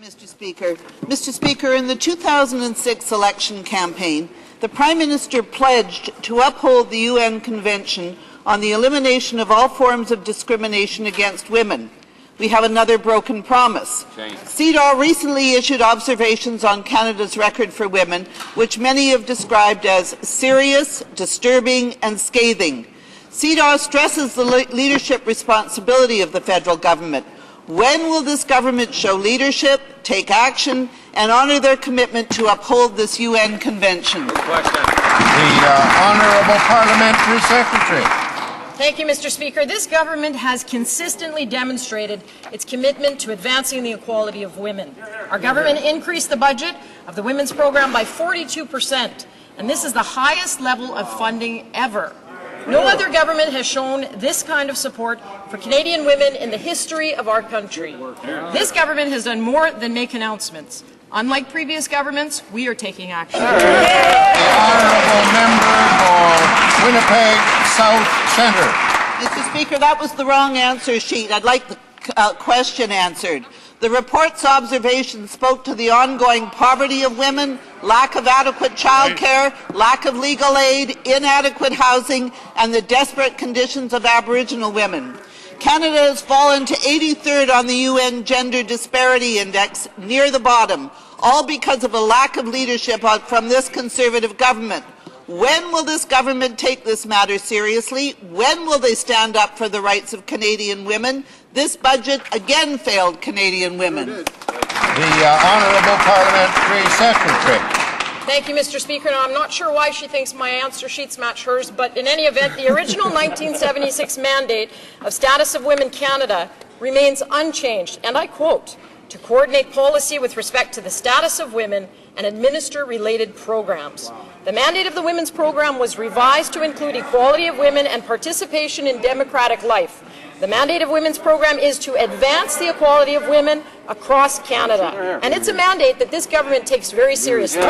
Mr. Speaker. Mr. Speaker, in the 2006 election campaign, the Prime Minister pledged to uphold the UN Convention on the elimination of all forms of discrimination against women. We have another broken promise. CEDAW recently issued observations on Canada's record for women, which many have described as serious, disturbing and scathing. CEDAW stresses the leadership responsibility of the federal government. When will this government show leadership, take action, and honour their commitment to uphold this UN Convention? The Honourable Parliamentary Secretary. Thank you, Mr. Speaker. This government has consistently demonstrated its commitment to advancing the equality of women. Our government increased the budget of the Women's Programme by 42%, and this is the highest level of funding ever. No other government has shown this kind of support for Canadian women in the history of our country. This government has done more than make announcements. Unlike previous governments, we are taking action. The Honourable Member for Winnipeg South Centre. Mr. Speaker, that was the wrong answer sheet. I'd like the question answered. The report's observations spoke to the ongoing poverty of women, lack of adequate childcare, lack of legal aid, inadequate housing, and the desperate conditions of Aboriginal women. Canada has fallen to 83rd on the UN Gender Disparity Index, near the bottom, all because of a lack of leadership from this Conservative government. When will this government take this matter seriously? When will they stand up for the rights of Canadian women? This budget again failed Canadian women. The Honourable Parliamentary Secretary. Thank you, Mr. Speaker. Now, I'm not sure why she thinks my answer sheets match hers, but in any event, the original 1976 mandate of Status of Women Canada remains unchanged, and I quote, to coordinate policy with respect to the status of women and administer related programs. The mandate of the Women's Programme was revised to include equality of women and participation in democratic life. The mandate of Women's Programme is to advance the equality of women across Canada, and it's a mandate that this government takes very seriously.